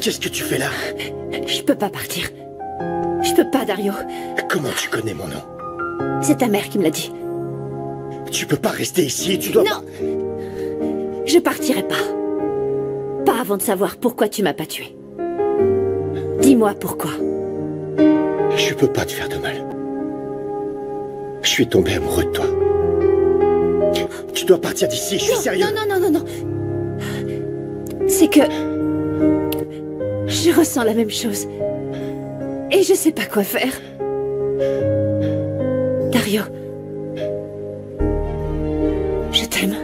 Qu'est-ce que tu fais là? Je peux pas partir. Je peux pas, Dario. Comment tu connais mon nom? C'est ta mère qui me l'a dit. Tu peux pas rester ici, tu dois... Non! Je partirai pas. Pas avant de savoir pourquoi tu m'as pas tué. Dis-moi pourquoi. Je peux pas te faire de mal. Je suis tombé amoureux de toi. Tu dois partir d'ici, je suis sérieux. Non. C'est que... je ressens la même chose. Et je sais pas quoi faire. Dario. Je t'aime.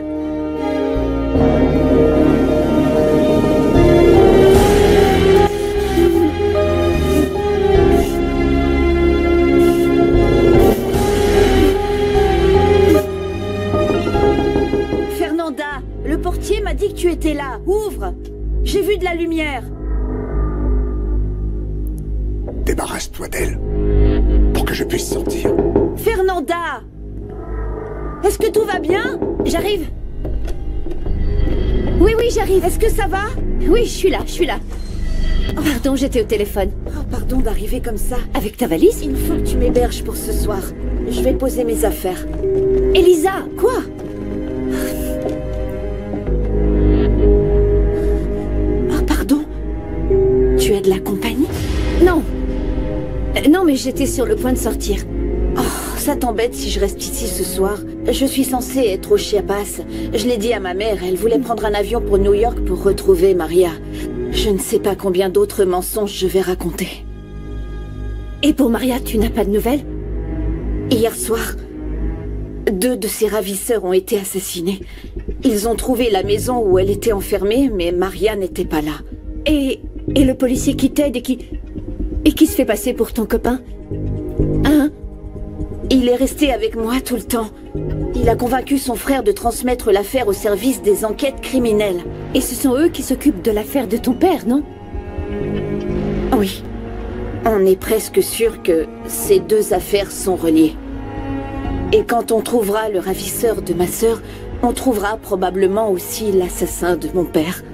Fernanda, le portier m'a dit que tu étais là. Ouvre! J'ai vu de la lumière. Débarrasse-toi d'elle, pour que je puisse sortir. Fernanda! Est-ce que tout va bien? J'arrive. Oui, j'arrive. Est-ce que ça va? Oui, je suis là. Pardon, j'étais au téléphone. Oh, pardon d'arriver comme ça. Avec ta valise? Il faut que tu m'héberges pour ce soir. Je vais poser mes affaires. Elisa! Quoi? Oh, pardon. Tu as de la compagnie? Non. Non, mais j'étais sur le point de sortir. Oh, ça t'embête si je reste ici ce soir? Je suis censée être au Chiapas. Je l'ai dit à ma mère, elle voulait prendre un avion pour New York pour retrouver Maria. Je ne sais pas combien d'autres mensonges je vais raconter. Et pour Maria, tu n'as pas de nouvelles? Hier soir, 2 de ses ravisseurs ont été assassinés. Ils ont trouvé la maison où elle était enfermée, mais Maria n'était pas là. Et le policier qui t'aide et qui se fait passer pour ton copain? Hein? Il est resté avec moi tout le temps. Il a convaincu son frère de transmettre l'affaire au service des enquêtes criminelles. Et ce sont eux qui s'occupent de l'affaire de ton père, non? Oui. On est presque sûr que ces 2 affaires sont reliées. Et quand on trouvera le ravisseur de ma sœur, on trouvera probablement aussi l'assassin de mon père.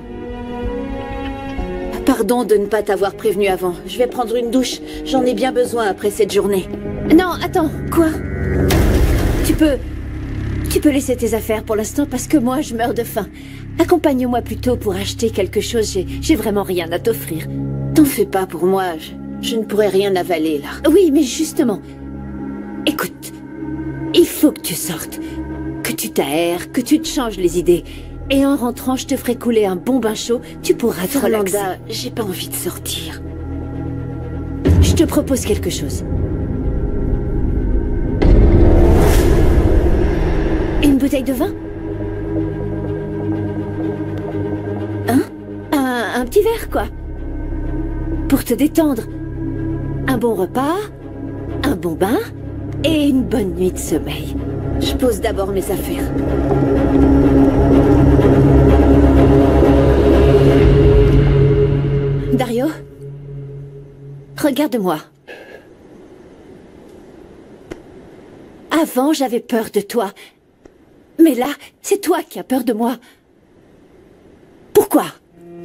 Pardon de ne pas t'avoir prévenu avant. Je vais prendre une douche. J'en ai bien besoin après cette journée. Non, attends. Quoi? Tu peux laisser tes affaires pour l'instant parce que moi, je meurs de faim. Accompagne-moi plutôt pour acheter quelque chose. J'ai vraiment rien à t'offrir. T'en fais pas pour moi. Je ne pourrais rien avaler, là. Oui, mais justement... Écoute, il faut que tu sortes. Que tu t'aères, que tu te changes les idées. Et en rentrant, je te ferai couler un bon bain chaud. Tu pourras te relaxer. Fernanda, j'ai pas envie de sortir. Je te propose quelque chose. Une bouteille de vin? Hein? Un petit verre, quoi. Pour te détendre. Un bon repas, un bon bain et une bonne nuit de sommeil. Je pose d'abord mes affaires. Dario, regarde-moi. Avant, j'avais peur de toi. Mais là, c'est toi qui as peur de moi. Pourquoi?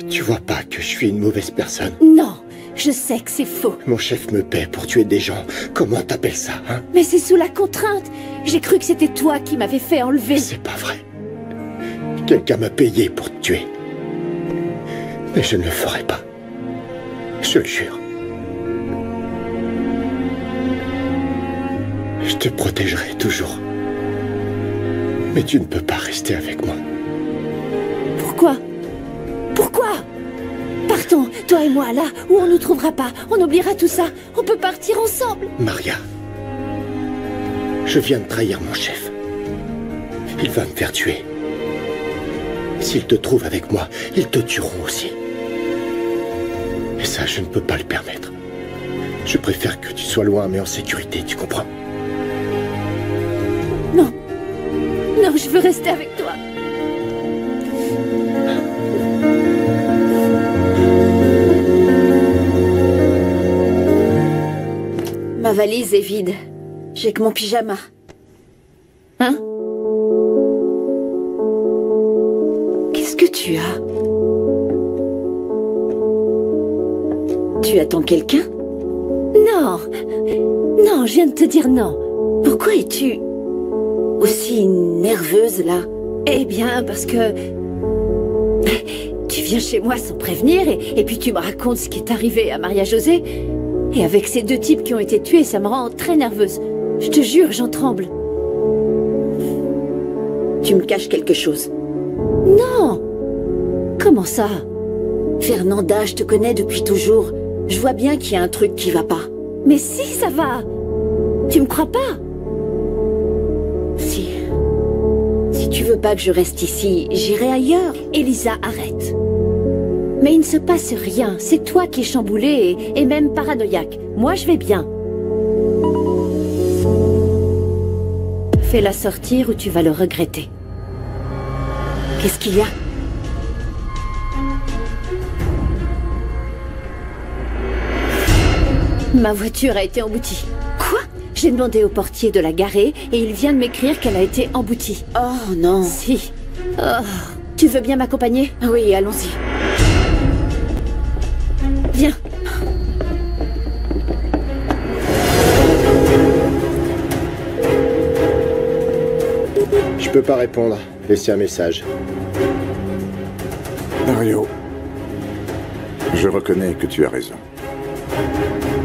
Tu vois pas que je suis une mauvaise personne? Non, je sais que c'est faux. Mon chef me paie pour tuer des gens. Comment t'appelles ça, hein? Mais c'est sous la contrainte. J'ai cru que c'était toi qui m'avais fait enlever. C'est pas vrai. Quelqu'un m'a payé pour te tuer. Mais je ne le ferai pas. Je le jure. Je te protégerai toujours. Mais tu ne peux pas rester avec moi. Pourquoi? Pourquoi? Partons, toi et moi, là où on ne nous trouvera pas. On oubliera tout ça. On peut partir ensemble. Maria, je viens de trahir mon chef. Il va me faire tuer. S'ils te trouvent avec moi, ils te tueront aussi. Et ça, je ne peux pas le permettre. Je préfère que tu sois loin, mais en sécurité, tu comprends? Non. Non, je veux rester avec toi. Ma valise est vide. J'ai que mon pyjama. Hein? Qu'est-ce que tu as? Tu attends quelqu'un? Non. Non, je viens de te dire non. Pourquoi es-tu aussi nerveuse, là? Eh bien, parce que... Tu viens chez moi sans prévenir et puis tu me racontes ce qui est arrivé à Maria-José. Et avec ces deux types qui ont été tués, ça me rend très nerveuse. Je te jure, j'en tremble. Tu me caches quelque chose? Non! Comment ça? Fernanda, je te connais depuis toujours. Je vois bien qu'il y a un truc qui va pas. Mais si, ça va! Tu me crois pas? Si tu veux pas que je reste ici, j'irai ailleurs. Elisa, arrête. Mais il ne se passe rien. C'est toi qui es chamboulée et même paranoïaque. Moi, je vais bien. Fais-la sortir ou tu vas le regretter. Qu'est-ce qu'il y a? Ma voiture a été emboutie. Quoi? J'ai demandé au portier de la garer et il vient de m'écrire qu'elle a été emboutie. Oh non. Si. Oh. Tu veux bien m'accompagner? Oui, allons-y. Viens. Je peux pas répondre. Laissez un message. Mario, je reconnais que tu as raison.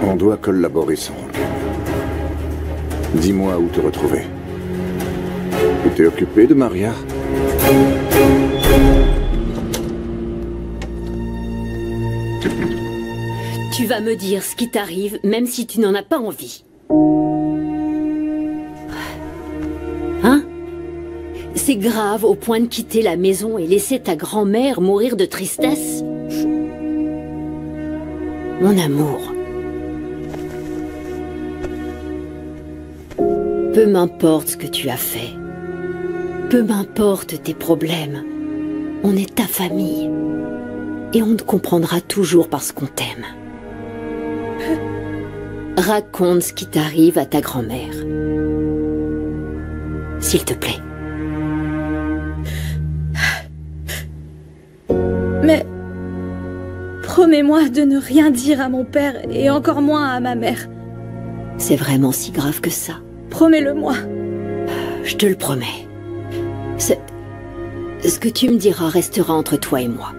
On doit collaborer sans rancune. Dis-moi où te retrouver. Tu t'es occupé de Maria? Tu vas me dire ce qui t'arrive, même si tu n'en as pas envie. Hein? C'est grave au point de quitter la maison et laisser ta grand-mère mourir de tristesse? Mon amour. Peu m'importe ce que tu as fait. Peu m'importe tes problèmes. On est ta famille. Et on te comprendra toujours parce qu'on t'aime. Raconte ce qui t'arrive à ta grand-mère. S'il te plaît. Mais... promets-moi de ne rien dire à mon père et encore moins à ma mère. C'est vraiment si grave que ça? Promets-le-moi. Je te le promets. Ce que tu me diras restera entre toi et moi.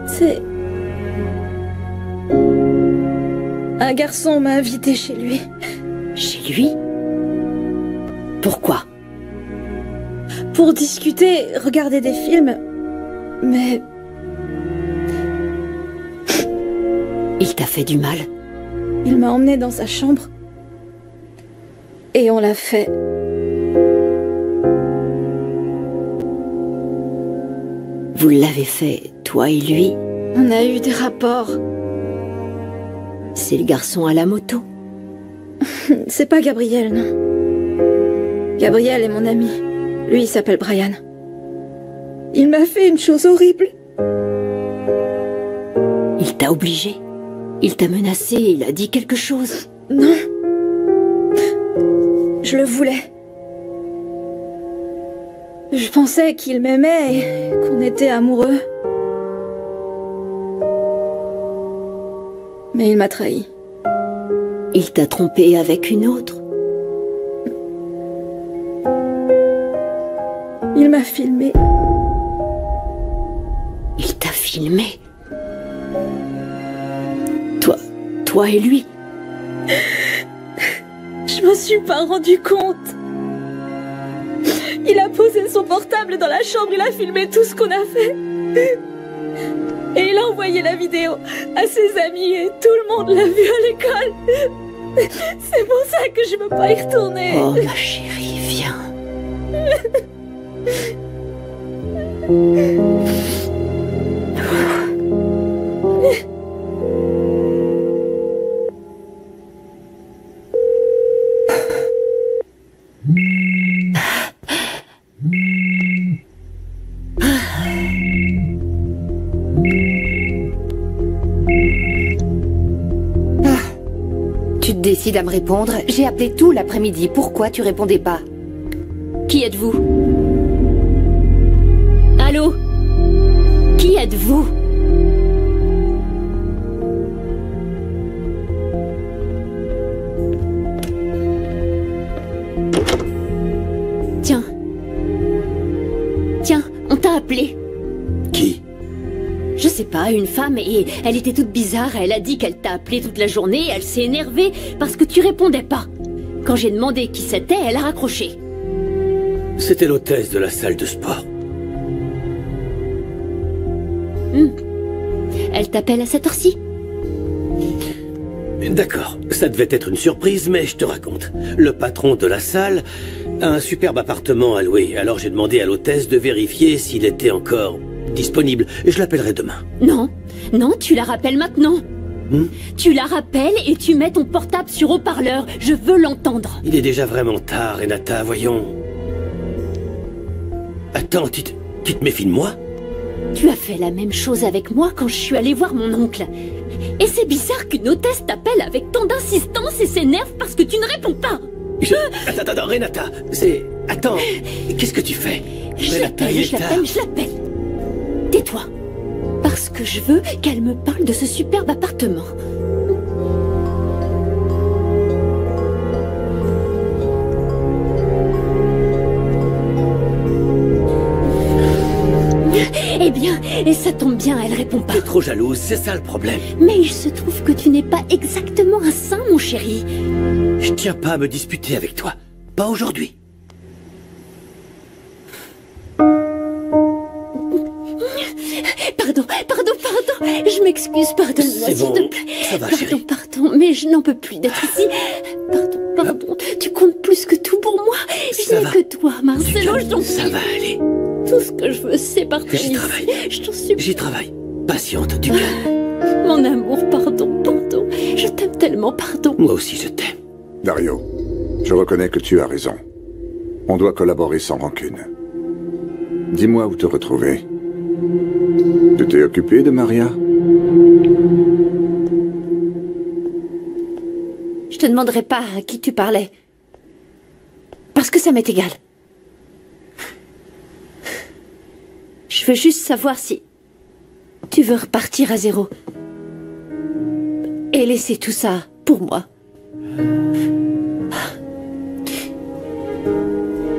C'est... un garçon m'a invité chez lui. Chez lui? Pourquoi? Pour discuter, regarder des films. Mais... il t'a fait du mal? il m'a emmené dans sa chambre. Et on l'a fait. Vous l'avez fait, toi et lui? On a eu des rapports. C'est le garçon à la moto? C'est pas Gabriel, non. Gabriel est mon ami. Lui, il s'appelle Brian. Il m'a fait une chose horrible. Il t'a obligé? Il t'a menacé? Il a dit quelque chose? Non. Je le voulais. Je pensais qu'il m'aimait et qu'on était amoureux. Mais il m'a trahi. Il t'a trompé avec une autre? Il m'a filmé. Il t'a filmé? Toi et lui? Je m'en suis pas rendu compte. Il a posé son portable dans la chambre, il a filmé tout ce qu'on a fait. Et il a envoyé la vidéo à ses amis et tout le monde l'a vu à l'école. C'est pour ça que je veux pas y retourner. Oh ma chérie, viens. Tu te décides à me répondre? J'ai appelé tout l'après-midi. Pourquoi tu répondais pas? Qui êtes-vous? êtes-vous? Tiens. Tiens, on t'a appelé. Qui? Je sais pas, une femme, et elle était toute bizarre. Elle a dit qu'elle t'a appelé toute la journée, elle s'est énervée parce que tu répondais pas. Quand j'ai demandé qui c'était, elle a raccroché. C'était l'hôtesse de la salle de sport. Elle t'appelle à cette heure-ci? D'accord, ça devait être une surprise, mais je te raconte. Le patron de la salle a un superbe appartement à louer, alors j'ai demandé à l'hôtesse de vérifier s'il était encore disponible. Je l'appellerai demain. Non, non, tu la rappelles maintenant. Tu la rappelles et tu mets ton portable sur haut-parleur. Je veux l'entendre. Il est déjà vraiment tard, Renata, voyons. Attends, tu te méfies de moi? Tu as fait la même chose avec moi quand je suis allée voir mon oncle. Et c'est bizarre qu'une hôtesse t'appelle avec tant d'insistance et s'énerve parce que tu ne réponds pas. Attends, Renata, c'est... Attends, qu'est-ce que tu fais? Je l'appelle. Tais-toi. Parce que je veux qu'elle me parle de ce superbe appartement. Eh bien, et ça tombe bien, elle répond pas. T'es trop jalouse, c'est ça le problème. Mais il se trouve que tu n'es pas exactement un saint, mon chéri. Je tiens pas à me disputer avec toi. Pas aujourd'hui. Pardon. Je m'excuse, pardonne-moi, s'il te plaît. Ça va, chérie. Pardon, mais je n'en peux plus d'être ici. Pardon. Tu comptes plus que tout pour moi. Je n'ai que toi, Marcelo, je t'en prie. Ça va aller. Tout ce que je veux, c'est partir J'y ici. travaille. Je t'en supplie. J'y travaille. Patiente, du calme. Mon amour, pardon. Je t'aime tellement, pardon. Moi aussi, je t'aime. Dario, je reconnais que tu as raison. On doit collaborer sans rancune. Dis-moi où te retrouver. Tu t'es occupé de Maria? Je te demanderai pas à qui tu parlais. Parce que ça m'est égal. Je veux juste savoir si tu veux repartir à zéro. Et laisser tout ça pour moi.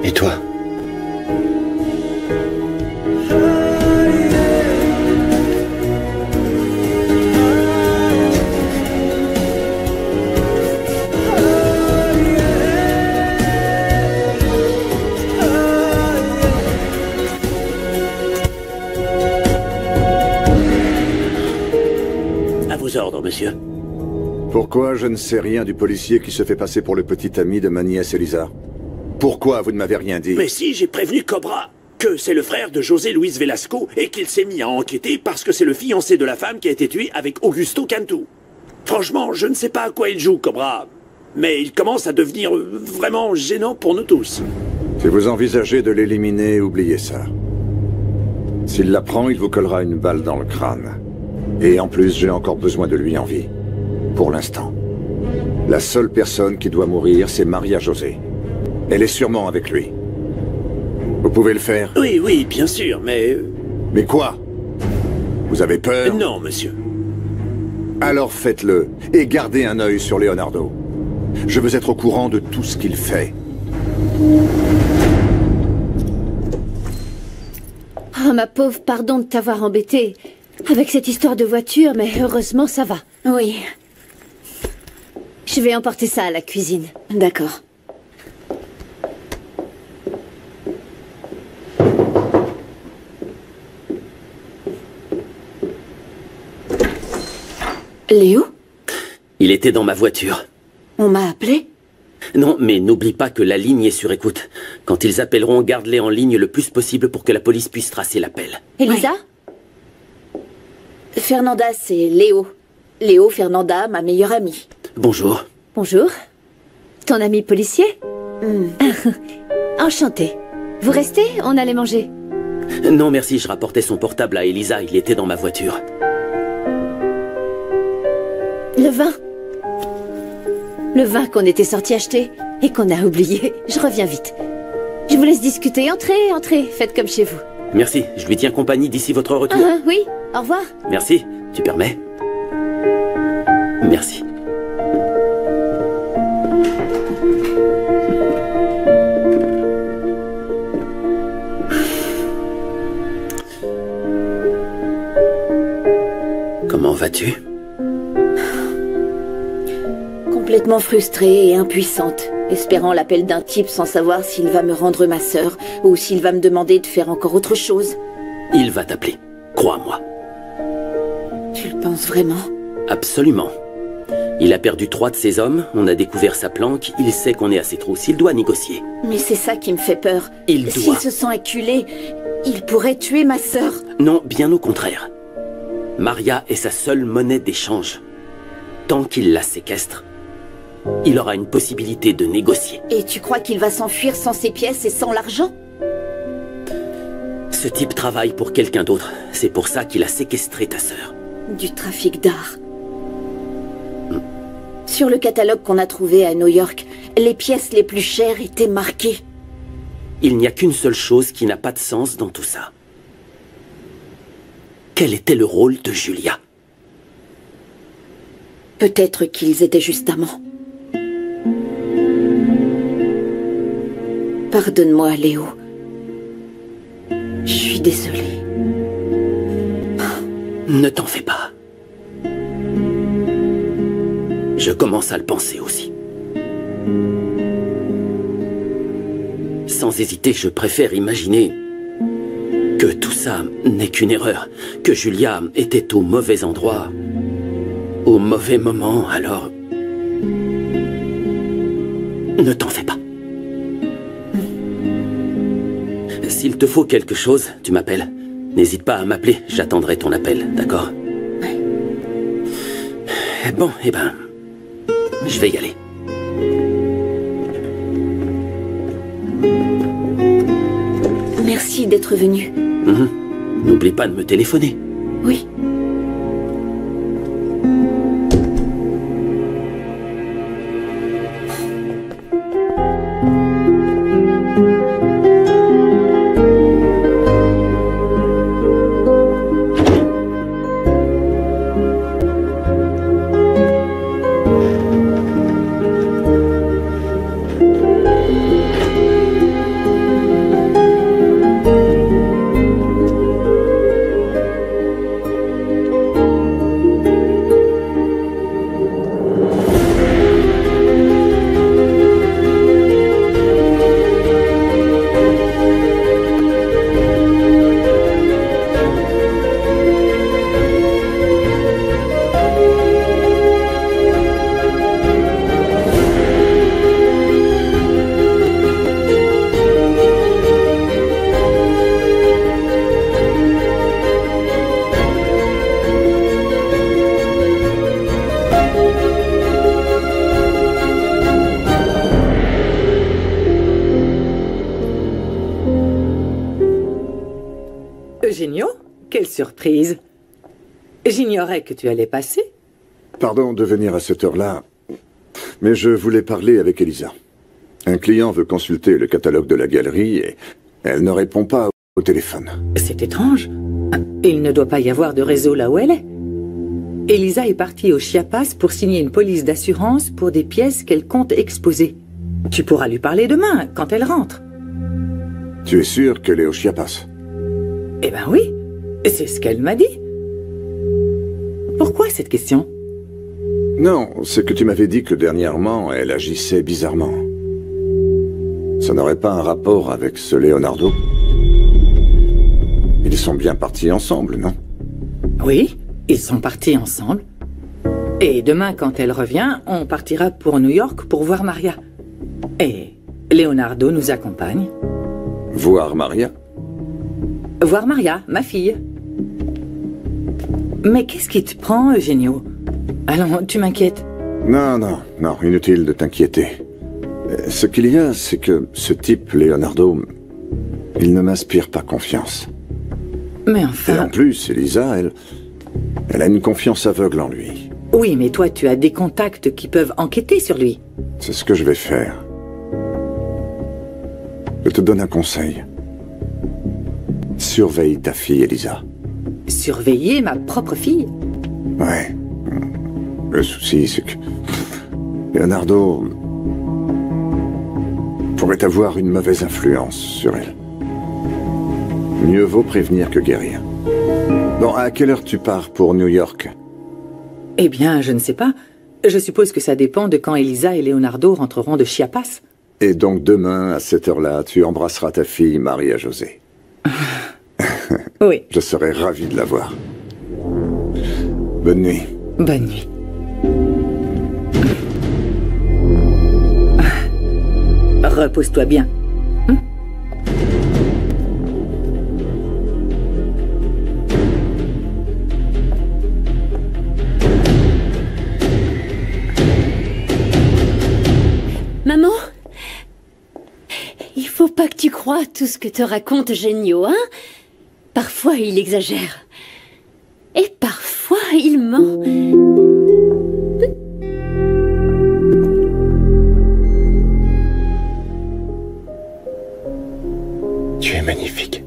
Et toi? À vos ordres, monsieur. Pourquoi je ne sais rien du policier qui se fait passer pour le petit ami de ma nièce Elisa? Pourquoi vous ne m'avez rien dit? Mais si, j'ai prévenu Cobra que c'est le frère de José Luis Velasco et qu'il s'est mis à enquêter parce que c'est le fiancé de la femme qui a été tuée avec Augusto Cantu. Franchement, je ne sais pas à quoi il joue, Cobra, mais il commence à devenir vraiment gênant pour nous tous. Si vous envisagez de l'éliminer, oubliez ça. S'il l'apprend, il vous collera une balle dans le crâne. Et en plus, j'ai encore besoin de lui en vie. Pour l'instant. La seule personne qui doit mourir, c'est Maria José. Elle est sûrement avec lui. Vous pouvez le faire? Oui, bien sûr, mais... Mais quoi? Vous avez peur? Non, monsieur. Alors faites-le, et gardez un œil sur Leonardo. Je veux être au courant de tout ce qu'il fait. Oh, ma pauvre, pardon de t'avoir embêtée avec cette histoire de voiture, mais heureusement, ça va. Oui, Je vais emporter ça à la cuisine. d'accord. Léo? Il était dans ma voiture. On m'a appelé? Non, mais n'oublie pas que la ligne est sur écoute. Quand ils appelleront, garde-les en ligne le plus possible pour que la police puisse tracer l'appel. Elisa? Fernanda, c'est Léo. Léo, Fernanda, ma meilleure amie. Bonjour. Bonjour. Ton ami policier? Enchanté. Vous restez? On allait manger. Non, merci, je rapportais son portable à Elisa. Il était dans ma voiture. Le vin. Le vin qu'on était sorti acheter et qu'on a oublié. Je reviens vite. Je vous laisse discuter. Entrez. Faites comme chez vous. Merci, je lui tiens compagnie d'ici votre retour. Oui, au revoir. Merci, tu permets? Merci. Comment vas-tu? Complètement frustrée et impuissante, espérant l'appel d'un type sans savoir s'il va me rendre ma sœur ou s'il va me demander de faire encore autre chose. Il va t'appeler, crois-moi. Tu le penses vraiment? Absolument. Il a perdu 3 de ses hommes, on a découvert sa planque, il sait qu'on est à ses trousses, il doit négocier. Mais c'est ça qui me fait peur. Il doit. S'il se sent acculé, il pourrait tuer ma sœur. Non, bien au contraire. Maria est sa seule monnaie d'échange. Tant qu'il la séquestre, il aura une possibilité de négocier. Et tu crois qu'il va s'enfuir sans ses pièces et sans l'argent? Ce type travaille pour quelqu'un d'autre. C'est pour ça qu'il a séquestré ta sœur. Du trafic d'art. Sur le catalogue qu'on a trouvé à New York, les pièces les plus chères étaient marquées. Il n'y a qu'une seule chose qui n'a pas de sens dans tout ça. Quel était le rôle de Julia? Peut-être qu'ils étaient juste amants. Pardonne-moi, Léo. Je suis désolée. Ne t'en fais pas. Je commence à le penser aussi. Sans hésiter, je préfère imaginer que tout ça n'est qu'une erreur, que Julia était au mauvais endroit, au mauvais moment, alors... Ne t'en fais pas. S'il te faut quelque chose, tu m'appelles. N'hésite pas à m'appeler, j'attendrai ton appel, d'accord? Bon, eh ben... je vais y aller. Merci d'être venu. N'oublie pas de me téléphoner. Oui. Eugenio, quelle surprise. J'ignorais que tu allais passer. Pardon de venir à cette heure-là, mais je voulais parler avec Elisa. Un client veut consulter le catalogue de la galerie et elle ne répond pas au téléphone. C'est étrange. Il ne doit pas y avoir de réseau là où elle est. Elisa est partie au Chiapas pour signer une police d'assurance pour des pièces qu'elle compte exposer. Tu pourras lui parler demain, quand elle rentre. Tu es sûr qu'elle est au Chiapas? Eh ben oui, c'est ce qu'elle m'a dit. Pourquoi cette question? Non, c'est que tu m'avais dit que dernièrement, elle agissait bizarrement. Ça n'aurait pas un rapport avec ce Leonardo? Ils sont bien partis ensemble, non? Oui, ils sont partis ensemble. Et demain, quand elle revient, on partira pour New York pour voir Maria. Et Leonardo nous accompagne. Voir Maria? Voir Maria, ma fille. Mais qu'est-ce qui te prend, Eugenio? Allons, tu m'inquiètes. Non, inutile de t'inquiéter. Ce qu'il y a, c'est que ce type, Leonardo, il ne m'inspire pas confiance. Mais enfin... Et en plus, Elisa, elle a une confiance aveugle en lui. Oui, mais toi, tu as des contacts qui peuvent enquêter sur lui. C'est ce que je vais faire. Je te donne un conseil. Surveille ta fille, Elisa. Surveiller ma propre fille? Ouais. Le souci, c'est que... Leonardo... pourrait avoir une mauvaise influence sur elle. Mieux vaut prévenir que guérir. Bon, à quelle heure tu pars pour New York? Eh bien, je ne sais pas. Je suppose que ça dépend de quand Elisa et Leonardo rentreront de Chiapas. Et donc demain, à cette heure-là, tu embrasseras ta fille, Maria-José. Oui. Je serai ravi de la voir. Bonne nuit. Bonne nuit. Repose-toi bien. Maman, il faut pas que tu croies tout ce que te raconte Genio, hein? Parfois, il exagère. Et parfois, il ment. Tu es magnifique.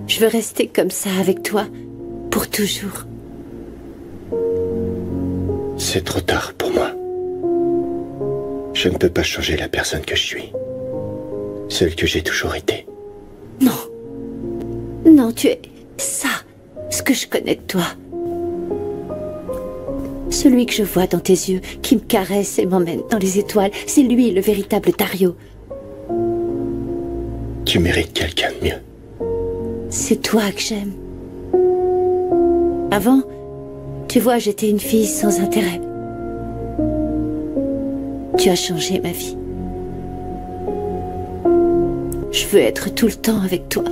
Je veux rester comme ça avec toi, pour toujours. C'est trop tard pour moi. Je ne peux pas changer la personne que je suis. Celle que j'ai toujours été. Non. Non, tu es ça, ce que je connais de toi. Celui que je vois dans tes yeux, qui me caresse et m'emmène dans les étoiles, c'est lui, le véritable Dario. Tu mérites quelqu'un de mieux. C'est toi que j'aime. Avant, tu vois, j'étais une fille sans intérêt. Tu as changé ma vie. Je veux être tout le temps avec toi.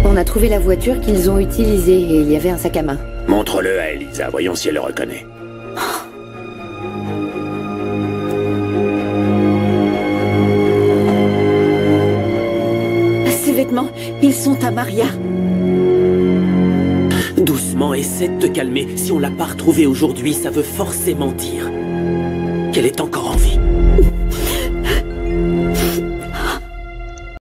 On a trouvé la voiture qu'ils ont utilisée et il y avait un sac à main. Montre-le à Elisa, voyons si elle le reconnaît. Ces vêtements, ils sont à Maria. Doucement, essaie de te calmer. Si on l'a pas retrouvée aujourd'hui, ça veut forcément dire qu'elle est encore en vie.